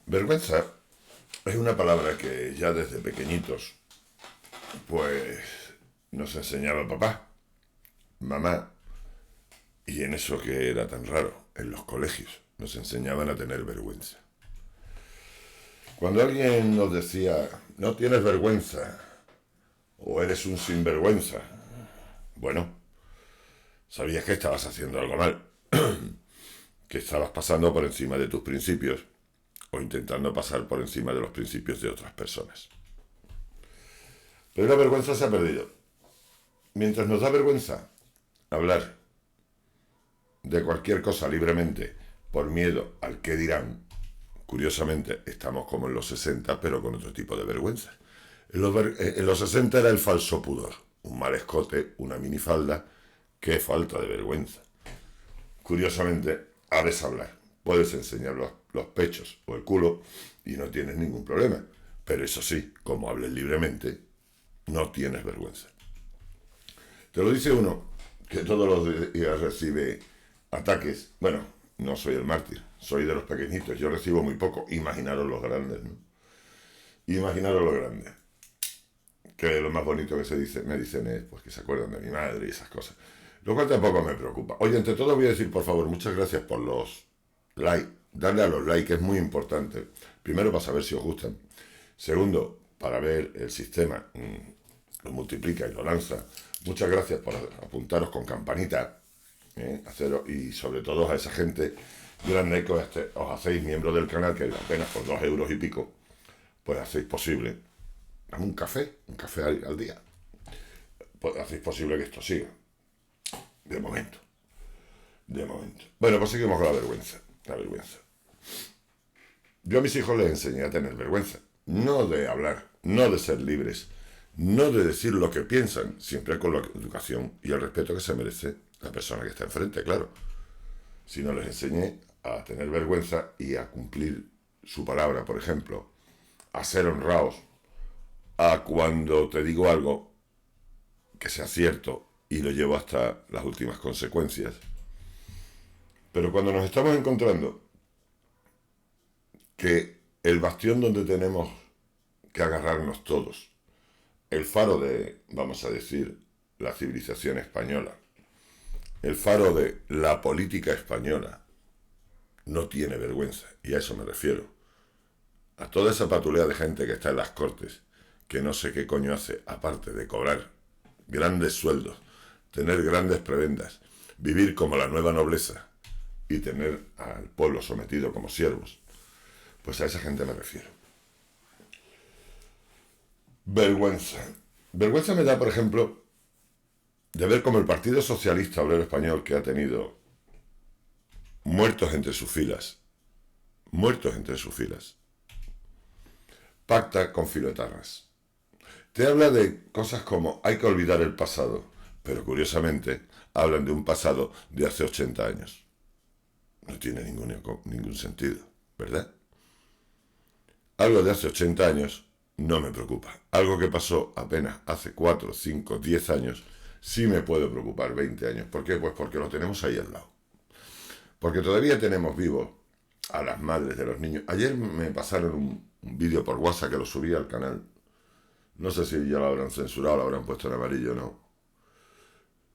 Vergüenza es una palabra que ya desde pequeñitos, pues nos enseñaba papá, mamá, y en eso que era tan raro, en los colegios, nos enseñaban a tener vergüenza. Cuando alguien nos decía, no tienes vergüenza, o eres un sinvergüenza, bueno, sabías que estabas haciendo algo mal, que estabas pasando por encima de tus principios, o intentando pasar por encima de los principios de otras personas. Pero la vergüenza se ha perdido. Mientras nos da vergüenza hablar de cualquier cosa libremente por miedo al que dirán, curiosamente estamos como en los 60, pero con otro tipo de vergüenza. En los 60 era el falso pudor, un mal escote, una minifalda. Qué falta de vergüenza. Curiosamente, sabes hablar, puedes enseñar los pechos o el culo y no tienes ningún problema. Pero eso sí, como hables libremente, no tienes vergüenza. Te lo dice uno que todos los días recibe ataques. Bueno, no soy el mártir, soy de los pequeñitos, yo recibo muy poco. Imaginaros los grandes, ¿no? Imaginaros los grandes. Que lo más bonito que me dicen es pues que se acuerdan de mi madre y esas cosas. Lo cual tampoco me preocupa. Oye, entre todo voy a decir, por favor, muchas gracias por los likes. Darle a los likes es muy importante. Primero, para saber si os gustan. Segundo, para ver el sistema lo multiplica y lo lanza. Muchas gracias por apuntaros con campanita. Y sobre todo a esa gente grande que os hacéis miembro del canal, que apenas por 2 euros y pico, pues hacéis posible. Dame un café al día. Pues hacéis posible que esto siga. De momento. De momento. Bueno, pues seguimos con la vergüenza. La vergüenza. Yo a mis hijos les enseñé a tener vergüenza. No de hablar, no de ser libres, no de decir lo que piensan, siempre con la educación y el respeto que se merece la persona que está enfrente, claro. Sino les enseñé a tener vergüenza y a cumplir su palabra, por ejemplo, a ser honrados, a cuando te digo algo que sea cierto y lo llevo hasta las últimas consecuencias. Pero cuando nos estamos encontrando que el bastión donde tenemos que agarrarnos todos, el faro de, vamos a decir, la civilización española, el faro de la política española, no tiene vergüenza, y a eso me refiero. A toda esa patulea de gente que está en las cortes, que no sé qué coño hace, aparte de cobrar grandes sueldos, tener grandes prebendas, vivir como la nueva nobleza y tener al pueblo sometido como siervos. Pues a esa gente me refiero. Vergüenza. Vergüenza me da, por ejemplo, de ver como el Partido Socialista Obrero Español, que ha tenido muertos entre sus filas, pacta con filoetarras. Te habla de cosas como hay que olvidar el pasado, pero curiosamente hablan de un pasado de hace 80 años. No tiene ningún sentido, ¿verdad? Algo de hace 80 años no me preocupa. Algo que pasó apenas hace 4, 5, 10 años sí me puede preocupar 20 años. ¿Por qué? Pues porque lo tenemos ahí al lado. Porque todavía tenemos vivos a las madres de los niños. Ayer me pasaron un vídeo por WhatsApp que lo subí al canal. No sé si ya lo habrán censurado, lo habrán puesto en amarillo o no.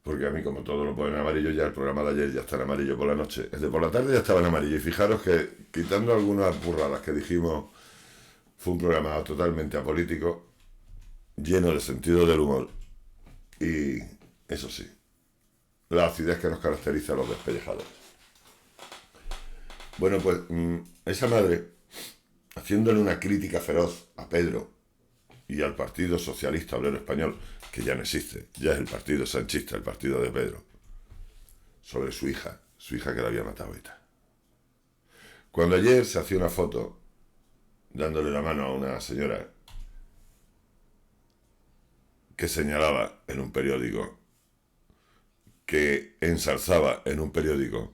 Porque a mí, como todo lo ponen en amarillo, ya el programa de ayer ya está en amarillo por la noche. El de por la tarde ya estaba en amarillo. Y fijaros que, quitando algunas burradas que dijimos, fue un programa totalmente apolítico, lleno de sentido del humor. Y, eso sí, la acidez que nos caracteriza a los despellejados. Bueno, pues esa madre, haciéndole una crítica feroz a Pedro y al Partido Socialista Obrero Español, que ya no existe, ya es el Partido Sanchista, el partido de Pedro, sobre su hija que la había matado ETA. Cuando ayer se hacía una foto dándole la mano a una señora que señalaba en un periódico, que ensalzaba en un periódico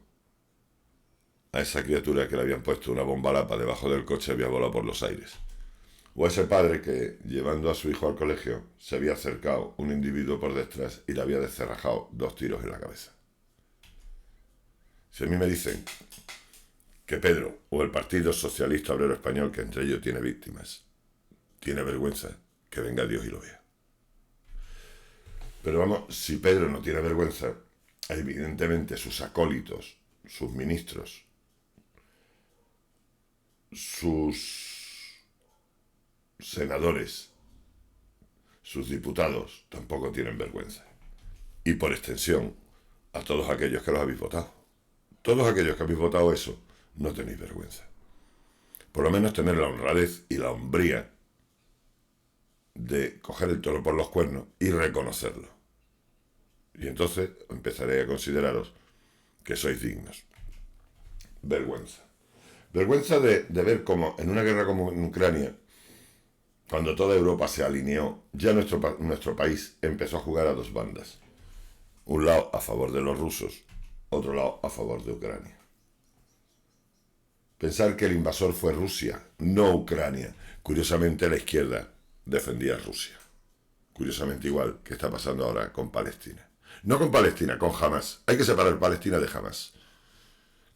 a esa criatura que le habían puesto una bomba lapa debajo del coche y había volado por los aires. O a ese padre que, llevando a su hijo al colegio, se había acercado un individuo por detrás y le había descerrajado 2 tiros en la cabeza. Si a mí me dicen que Pedro o el Partido Socialista Obrero Español, que entre ellos tiene víctimas, tiene vergüenza, que venga Dios y lo vea. Pero vamos, si Pedro no tiene vergüenza, evidentemente sus acólitos, sus ministros, sus senadores, sus diputados tampoco tienen vergüenza. Y por extensión, a todos aquellos que los habéis votado. Todos aquellos que habéis votado eso, no tenéis vergüenza. Por lo menos tener la honradez y la hombría de coger el toro por los cuernos y reconocerlo. Y entonces empezaré a consideraros que sois dignos. Vergüenza. Vergüenza de ver cómo en una guerra como en Ucrania, cuando toda Europa se alineó, ya nuestro país empezó a jugar a dos bandas. Un lado a favor de los rusos, otro lado a favor de Ucrania. Pensar que el invasor fue Rusia, no Ucrania. Curiosamente la izquierda defendía a Rusia. Curiosamente igual que está pasando ahora con Palestina. No con Palestina, con Hamas. Hay que separar Palestina de Hamas.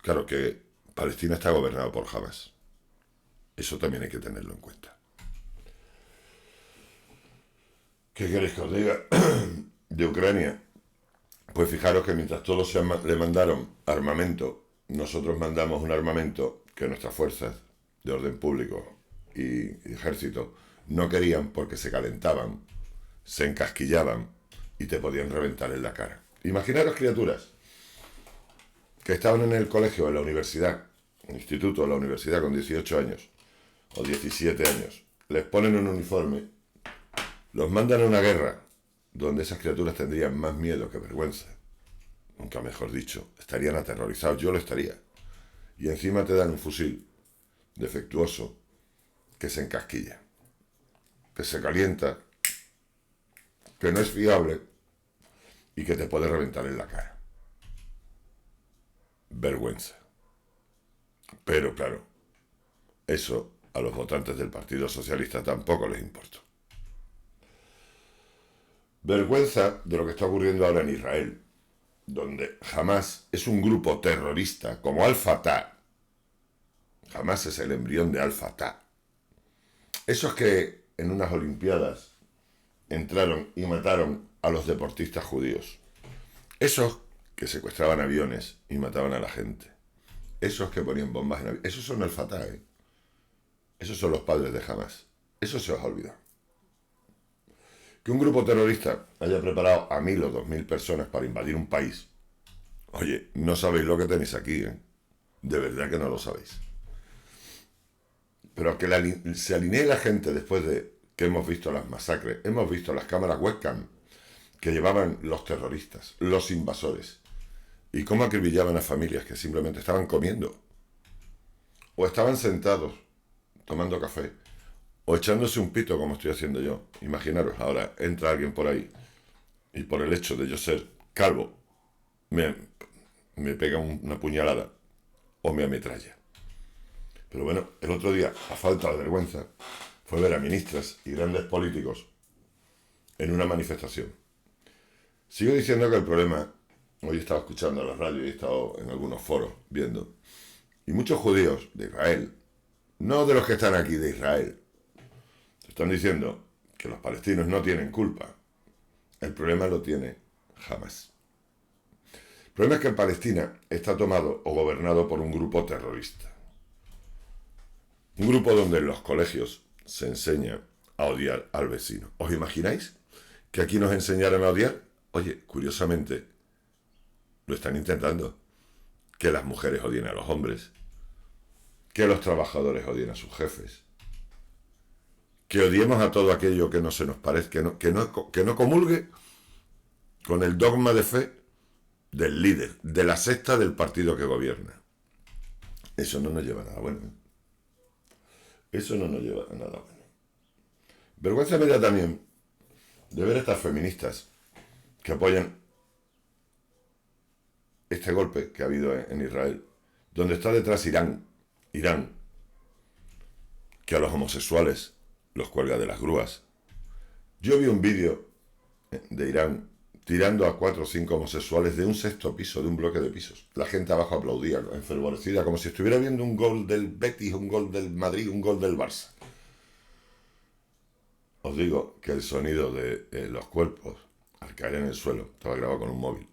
Claro que Palestina está gobernada por Hamas. Eso también hay que tenerlo en cuenta. ¿Qué queréis que os diga de Ucrania? Pues fijaros que mientras todos le mandaron armamento, nosotros mandamos un armamento que nuestras fuerzas de orden público y ejército no querían porque se calentaban, se encasquillaban y te podían reventar en la cara. Imaginaros criaturas que estaban en el colegio, en la universidad, en el instituto, en la universidad con 18 años o 17 años, les ponen un uniforme, los mandan a una guerra donde esas criaturas tendrían más miedo que vergüenza. Nunca mejor dicho, estarían aterrorizados, yo lo estaría. Y encima te dan un fusil defectuoso que se encasquilla, que se calienta, que no es fiable y que te puede reventar en la cara. Vergüenza. Pero claro, eso a los votantes del Partido Socialista tampoco les importa. Vergüenza de lo que está ocurriendo ahora en Israel, donde Hamas es un grupo terrorista como Al-Fatah. Hamas es el embrión de Al-Fatah. Esos que en unas olimpiadas entraron y mataron a los deportistas judíos. Esos que secuestraban aviones y mataban a la gente. Esos que ponían bombas en aviones. Esos son Al-Fatah, ¿eh? Esos son los padres de Hamas. Eso se os ha olvidado. Que un grupo terrorista haya preparado a 1.000 o 2.000 personas para invadir un país. Oye, no sabéis lo que tenéis aquí, ¿eh? De verdad que no lo sabéis. Pero que se alinee la gente después de que hemos visto las masacres, hemos visto las cámaras webcam que llevaban los terroristas, los invasores, y cómo acribillaban a familias que simplemente estaban comiendo, o estaban sentados tomando café, o echándose un pito como estoy haciendo yo. Imaginaros, ahora entra alguien por ahí y por el hecho de yo ser calvo me pega una puñalada o me ametralla. Pero bueno, el otro día, a falta de vergüenza, fue ver a ministras y grandes políticos en una manifestación. Sigo diciendo que el problema, hoy he estado escuchando la radio y he estado en algunos foros viendo, y muchos judíos de Israel, no de los que están aquí de Israel, están diciendo que los palestinos no tienen culpa. El problema lo tiene Hamas. El problema es que Palestina está tomado o gobernado por un grupo terrorista. Un grupo donde en los colegios se enseña a odiar al vecino. ¿Os imagináis que aquí nos enseñaran a odiar? Oye, curiosamente, lo están intentando. Que las mujeres odien a los hombres. Que los trabajadores odien a sus jefes. Que odiemos a todo aquello que no se nos parezca, que no comulgue con el dogma de fe del líder, de la secta del partido que gobierna. Eso no nos lleva a nada bueno. Eso no nos lleva a nada bueno. Vergüenza me da también de ver a estas feministas que apoyan este golpe que ha habido en Israel, donde está detrás Irán, que a los homosexuales los cuelga de las grúas. Yo vi un vídeo de Irán tirando a 4 o 5 homosexuales de un sexto piso, de un bloque de pisos. La gente abajo aplaudía, enfervorecida, como si estuviera viendo un gol del Betis, un gol del Madrid, un gol del Barça. Os digo que el sonido de los cuerpos al caer en el suelo, estaba grabado con un móvil,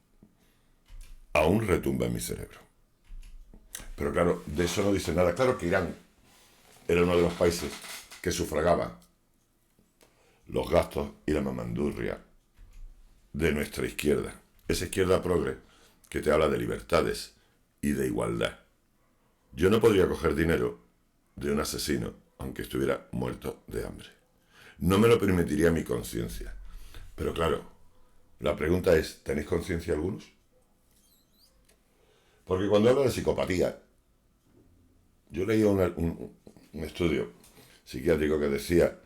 aún retumba en mi cerebro. Pero claro, de eso no dice nada. Claro que Irán era uno de los países que sufragaba los gastos y la mamandurria de nuestra izquierda. Esa izquierda progre que te habla de libertades y de igualdad. Yo no podría coger dinero de un asesino aunque estuviera muerto de hambre. No me lo permitiría mi conciencia. Pero claro, la pregunta es, ¿tenéis conciencia algunos? Porque cuando hablo de psicopatía, yo leí un estudio psiquiátrico que decía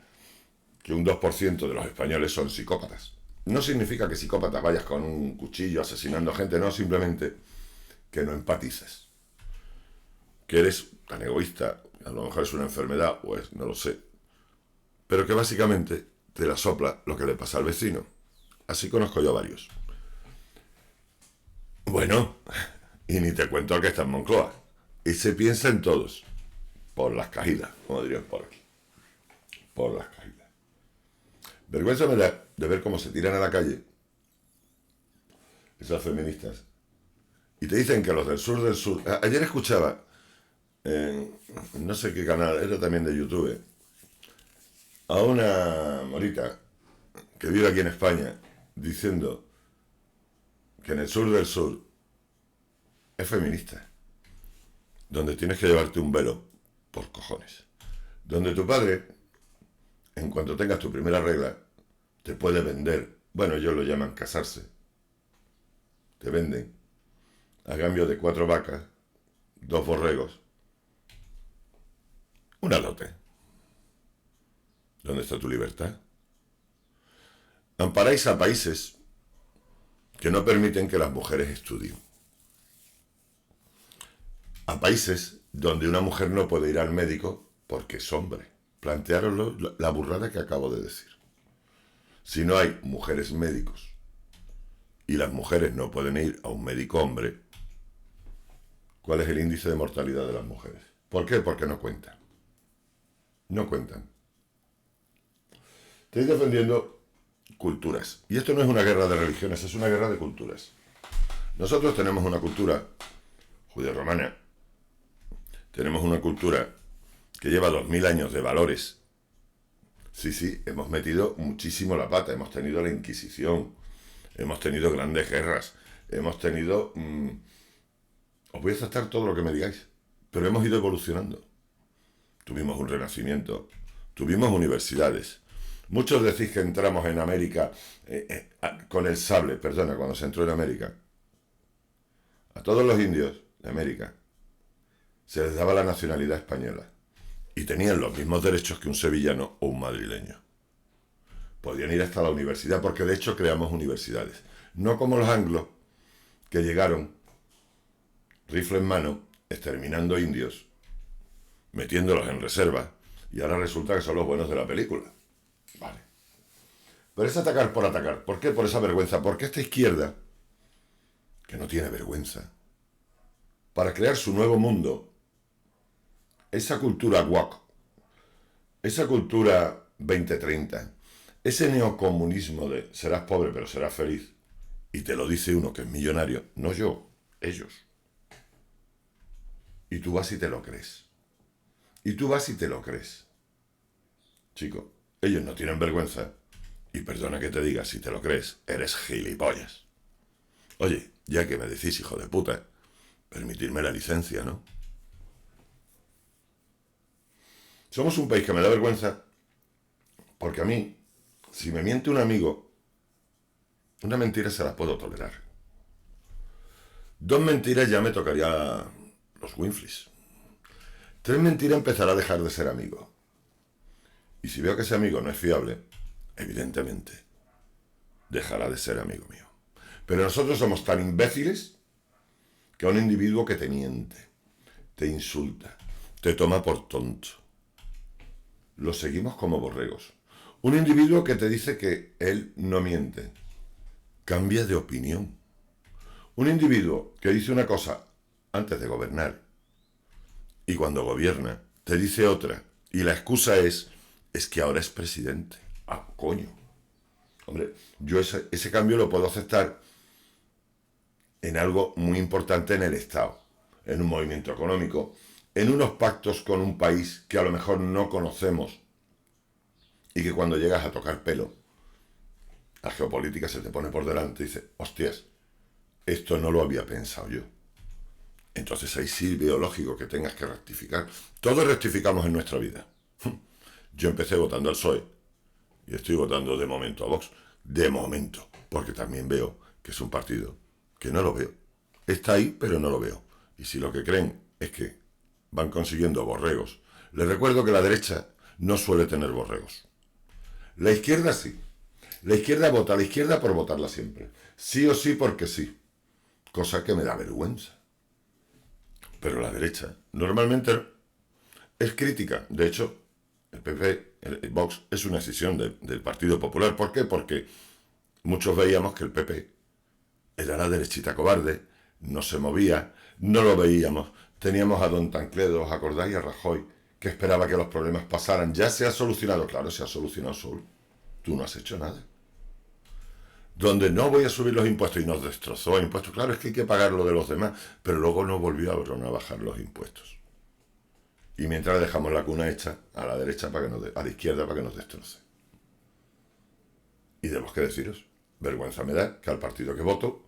que un 2% de los españoles son psicópatas. No significa que psicópata vayas con un cuchillo asesinando gente, no, simplemente que no empatices. Que eres tan egoísta, a lo mejor es una enfermedad o es, no lo sé, pero que básicamente te la sopla lo que le pasa al vecino. Así conozco yo a varios. Bueno, y ni te cuento al que está en Moncloa. Y se piensa en todos. Por las cajitas, como dirían por aquí. Por las cajitas. Vergüenza me da de ver cómo se tiran a la calle esas feministas. Y te dicen que los del sur... Ayer escuchaba, no sé qué canal, era también de YouTube, a una morita que vive aquí en España, diciendo que en el sur del sur es feminista, donde tienes que llevarte un velo por cojones, donde tu padre, en cuanto tengas tu primera regla, te puede vender, bueno, ellos lo llaman casarse, te venden a cambio de 4 vacas, 2 borregos, una dote. ¿Dónde está tu libertad? Amparáis a países que no permiten que las mujeres estudien. A países donde una mujer no puede ir al médico porque es hombre. Planteároslo la burrada que acabo de decir. Si no hay mujeres médicos y las mujeres no pueden ir a un médico hombre, ¿cuál es el índice de mortalidad de las mujeres? ¿Por qué? Porque no cuentan. No cuentan. Estoy defendiendo culturas. Y esto no es una guerra de religiones, es una guerra de culturas. Nosotros tenemos una cultura judeo-romana. Tenemos una cultura que lleva 2000 años de valores. Sí, hemos metido muchísimo la pata. Hemos tenido la Inquisición. Hemos tenido grandes guerras. Hemos tenido... os voy a aceptar todo lo que me digáis. Pero hemos ido evolucionando. Tuvimos un renacimiento. Tuvimos universidades. Muchos decís que entramos en América con el sable. Perdona, cuando se entró en América. A todos los indios de América se les daba la nacionalidad española. Y tenían los mismos derechos que un sevillano o un madrileño. Podían ir hasta la universidad, porque de hecho creamos universidades. No como los anglos, que llegaron, rifle en mano, exterminando indios, metiéndolos en reserva, y ahora resulta que son los buenos de la película. Vale. Pero es atacar por atacar. ¿Por qué? Por esa vergüenza. Porque esta izquierda, que no tiene vergüenza, para crear su nuevo mundo, esa cultura woke, esa cultura 2030, ese neocomunismo de serás pobre pero serás feliz, y te lo dice uno que es millonario, no yo, ellos. Y tú vas y te lo crees. Y tú vas y te lo crees. Chico, ellos no tienen vergüenza. Y perdona que te diga, si te lo crees, eres gilipollas. Oye, ya que me decís hijo de puta, permitirme la licencia, ¿no? Somos un país que me da vergüenza porque a mí, si me miente un amigo, una mentira se la puedo tolerar. 2 mentiras ya me tocaría los Winfleys. 3 mentiras empezará a dejar de ser amigo. Y si veo que ese amigo no es fiable, evidentemente, dejará de ser amigo mío. Pero nosotros somos tan imbéciles que a un individuo que te miente, te insulta, te toma por tonto, lo seguimos como borregos. Un individuo que te dice que él no miente, cambia de opinión. Un individuo que dice una cosa antes de gobernar y cuando gobierna te dice otra y la excusa es que ahora es presidente. Ah, coño. Hombre, yo ese cambio lo puedo aceptar en algo muy importante en el Estado, en un movimiento económico, en unos pactos con un país que a lo mejor no conocemos y que cuando llegas a tocar pelo, la geopolítica se te pone por delante y dice, hostias, esto no lo había pensado yo. Entonces ahí sí veo lógico que tengas que rectificar. Todos rectificamos en nuestra vida. Yo empecé votando al PSOE y estoy votando de momento a Vox. De momento, porque también veo que es un partido que no lo veo. Está ahí, pero no lo veo. Y si lo que creen es que van consiguiendo borregos, les recuerdo que la derecha no suele tener borregos. La izquierda sí. La izquierda vota a la izquierda por votarla siempre. Sí o sí porque sí. Cosa que me da vergüenza. Pero la derecha normalmente es crítica. De hecho, el PP, el Vox, es una escisión del Partido Popular. ¿Por qué? Porque muchos veíamos que el PP era la derechita cobarde, no se movía, no lo veíamos. Teníamos a don Tancredo, ¿os acordáis? A Rajoy, que esperaba que los problemas pasaran. Ya se ha solucionado, claro, se ha solucionado solo. Tú no has hecho nada. Donde no voy a subir los impuestos y nos destrozó impuestos. Claro, es que hay que pagar lo de los demás, pero luego no volvió a bajar los impuestos. Y mientras le dejamos la cuna hecha a la derecha, a la izquierda, para que nos destroce. Y debemos que deciros, vergüenza me da que al partido que voto,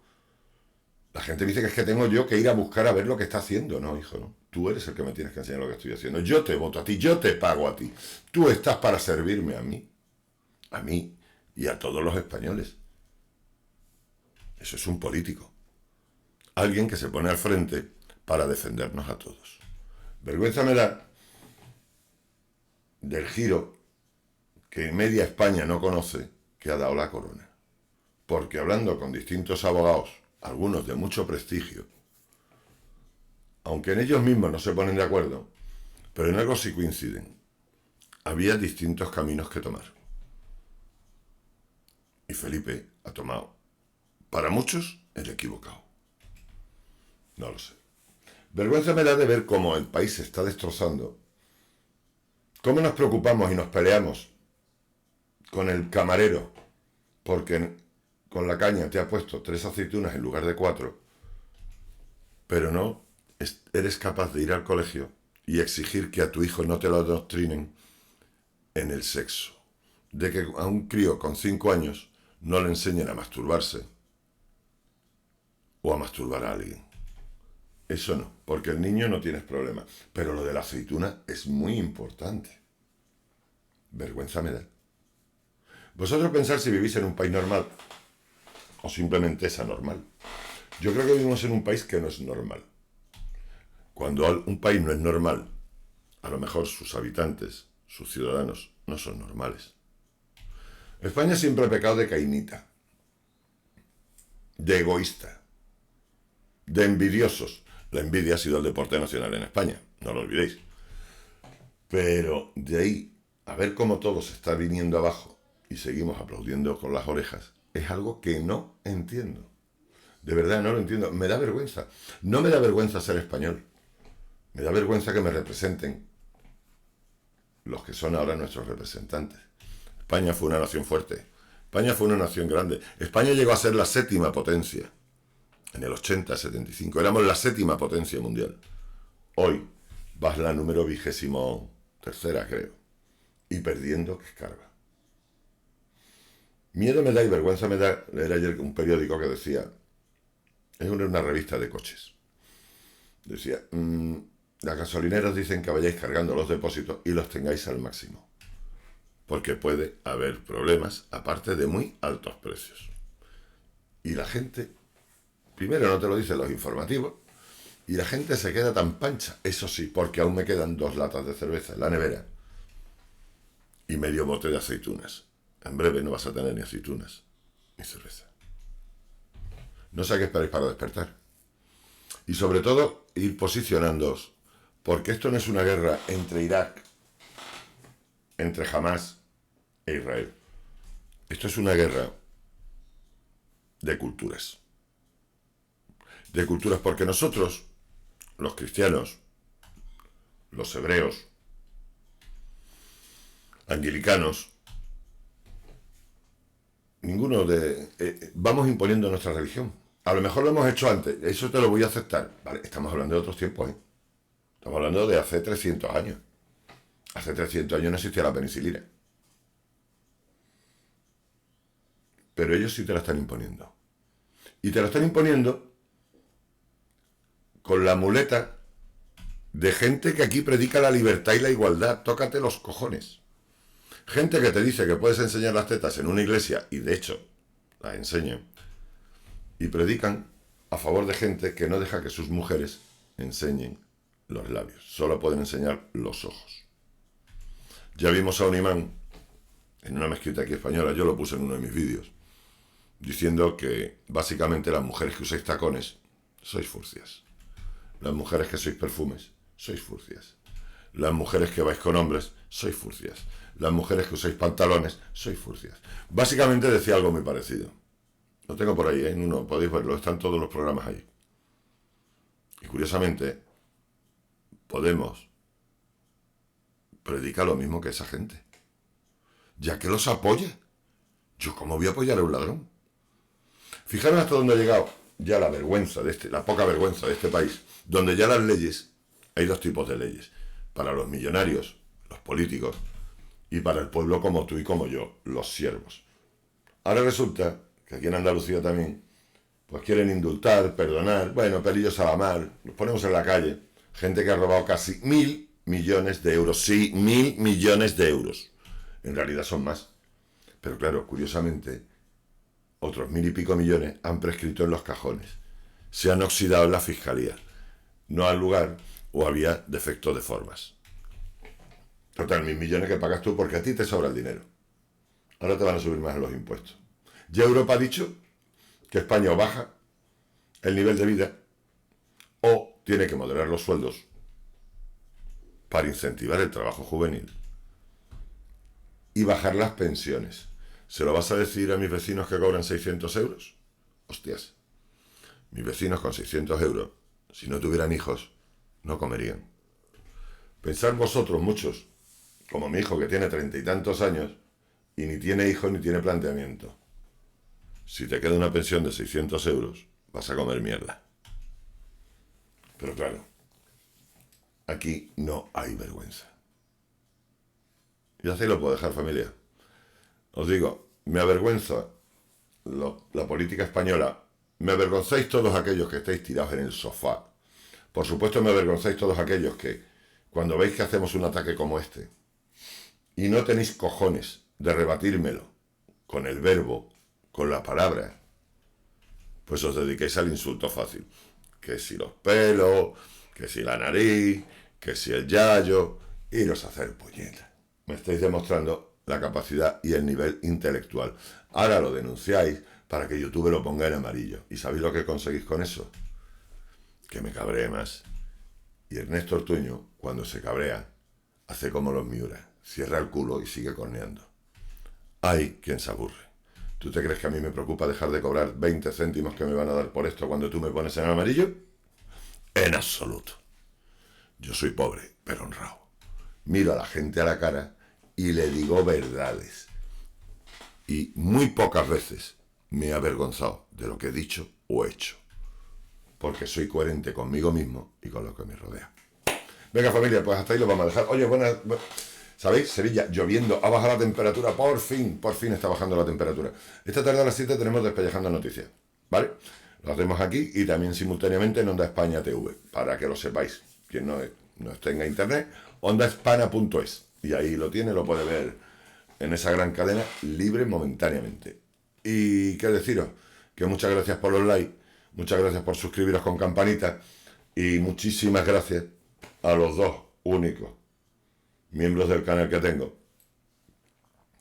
la gente dice que es que tengo yo que ir a buscar a ver lo que está haciendo. No, hijo, no. Tú eres el que me tienes que enseñar lo que estoy haciendo. Yo te voto a ti, yo te pago a ti. Tú estás para servirme a mí y a todos los españoles. Eso es un político. Alguien que se pone al frente para defendernos a todos. Vergüenza me da del giro que media España no conoce que ha dado la corona. Porque hablando con distintos abogados, algunos de mucho prestigio, aunque en ellos mismos no se ponen de acuerdo, pero en algo sí coinciden. Había distintos caminos que tomar. Y Felipe ha tomado, para muchos, el equivocado. No lo sé. Vergüenza me da de ver cómo el país se está destrozando, cómo nos preocupamos y nos peleamos con el camarero, porque con la caña te ha puesto 3 aceitunas en lugar de 4, pero no eres capaz de ir al colegio y exigir que a tu hijo no te lo adoctrinen en el sexo, de que a un crío con 5 años no le enseñen a masturbarse o a masturbar a alguien. Eso no, porque el niño no tienes problema. Pero lo de la aceituna es muy importante. Vergüenza me da. Vosotros pensar si vivís en un país normal o simplemente es anormal. Yo creo que vivimos en un país que no es normal. Cuando un país no es normal, a lo mejor sus habitantes, sus ciudadanos, no son normales. España siempre ha pecado de cainita, de egoísta, de envidiosos. La envidia ha sido el deporte nacional en España, no lo olvidéis. Pero de ahí a ver cómo todo se está viniendo abajo y seguimos aplaudiendo con las orejas, es algo que no entiendo. De verdad no lo entiendo. Me da vergüenza. No me da vergüenza ser español. Me da vergüenza que me representen los que son ahora nuestros representantes. España fue una nación fuerte. España fue una nación grande. España llegó a ser la 7ª potencia. En el 80-75 éramos la 7ª potencia mundial. Hoy vas la número 23ª, creo. Y perdiendo que escarba. Miedo me da y vergüenza me da leer ayer un periódico que decía, es una revista de coches, decía, las gasolineras dicen que vayáis cargando los depósitos y los tengáis al máximo, porque puede haber problemas aparte de muy altos precios. Y la gente, primero no te lo dicen los informativos, y la gente se queda tan pancha, eso sí, porque aún me quedan 2 latas de cerveza en la nevera y medio bote de aceitunas. En breve no vas a tener ni aceitunas ni cerveza. No sé a qué esperáis para despertar. Y sobre todo, ir posicionándoos, porque esto no es una guerra entre Irak, entre Hamas e Israel. Esto es una guerra de culturas. De culturas, porque nosotros, los cristianos, los hebreos, anglicanos, ninguno vamos imponiendo nuestra religión. A lo mejor lo hemos hecho antes, eso te lo voy a aceptar. Vale, estamos hablando de otros tiempos, ¿eh? Estamos hablando de hace 300 años. Hace 300 años no existía la penicilina. Pero ellos sí te la están imponiendo. Y te la están imponiendo con la muleta de gente que aquí predica la libertad y la igualdad. Tócate los cojones. Gente que te dice que puedes enseñar las tetas en una iglesia, y de hecho las enseñan, y predican a favor de gente que no deja que sus mujeres enseñen los labios. Solo pueden enseñar los ojos. Ya vimos a un imán en una mezquita aquí española, yo lo puse en uno de mis vídeos, diciendo que básicamente las mujeres que usáis tacones sois furcias. Las mujeres que sois perfumes sois furcias. Las mujeres que vais con hombres sois furcias. Las mujeres que usáis pantalones sois furcias. Básicamente decía algo muy parecido. Lo tengo por ahí, en uno, podéis verlo, están todos los programas ahí. Y curiosamente, Podemos predica lo mismo que esa gente. Ya que los apoya. ¿Yo cómo voy a apoyar a un ladrón? Fijaros hasta dónde ha llegado ya la vergüenza la poca vergüenza de este país, donde ya las leyes, hay dos tipos de leyes, para los millonarios, los políticos, y para el pueblo como tú y como yo, los siervos. Ahora resulta que aquí en Andalucía también, pues quieren indultar, perdonar, bueno, pelillos a la mar, los ponemos en la calle, gente que ha robado casi 1.000 millones de euros, sí, 1.000 millones de euros, en realidad son más, pero claro, curiosamente, otros 1.000 y pico millones han prescrito en los cajones, se han oxidado en la fiscalía, no al lugar o había defectos de formas. Total, 1.000 millones que pagas tú porque a ti te sobra el dinero. Ahora te van a subir más los impuestos. Ya Europa ha dicho que España o baja el nivel de vida o tiene que moderar los sueldos para incentivar el trabajo juvenil y bajar las pensiones. ¿Se lo vas a decir a mis vecinos que cobran 600 euros? Hostias, mis vecinos con 600 euros, si no tuvieran hijos, no comerían. Pensad vosotros, muchos, como mi hijo que tiene 30 y tantos años y ni tiene hijos ni tiene planteamiento. Si te queda una pensión de 600 euros, vas a comer mierda. Pero claro, aquí no hay vergüenza. Y así lo puedo dejar, familia. Os digo, me avergüenza la política española. Me avergonzáis todos aquellos que estáis tirados en el sofá. Por supuesto me avergonzáis todos aquellos que, cuando veis que hacemos un ataque como este, y no tenéis cojones de rebatírmelo con el verbo, con la palabra, pues os dediquéis al insulto fácil. Que si los pelos, que si la nariz, que si el yayo, iros a hacer puñetas. Me estáis demostrando la capacidad y el nivel intelectual. Ahora lo denunciáis para que YouTube lo ponga en amarillo. ¿Y sabéis lo que conseguís con eso? Que me cabree más. Y Ernesto Ortuño, cuando se cabrea, hace como los Miura. Cierra el culo y sigue corneando. Hay quien se aburre. ¿Tú te crees que a mí me preocupa dejar de cobrar 20 céntimos que me van a dar por esto cuando tú me pones en amarillo? En absoluto. Yo soy pobre, pero honrado. Miro a la gente a la cara y le digo verdades. Y muy pocas veces me he avergonzado de lo que he dicho o hecho. Porque soy coherente conmigo mismo y con lo que me rodea. Venga, familia, pues hasta ahí lo vamos a dejar. Oye, buenas... ¿Sabéis? Sevilla, lloviendo, ha bajado la temperatura, por fin está bajando la temperatura. Esta tarde a las 7 tenemos Despellejando Noticias, ¿vale? Lo hacemos aquí y también simultáneamente en Onda España TV, para que lo sepáis. Quien no tenga internet, ondahispana.es. Y ahí lo tiene, lo puede ver en esa gran cadena, libre momentáneamente. Y qué deciros, que muchas gracias por los likes, muchas gracias por suscribiros con campanita y muchísimas gracias a los dos únicos miembros del canal que tengo,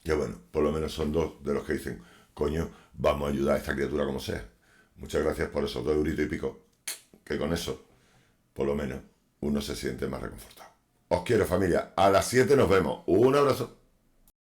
que bueno, por lo menos son dos de los que dicen, coño, vamos a ayudar a esta criatura como sea. Muchas gracias por esos 2 euritos y pico, que con eso, por lo menos, uno se siente más reconfortado. Os quiero, familia, a las 7 nos vemos. Un abrazo.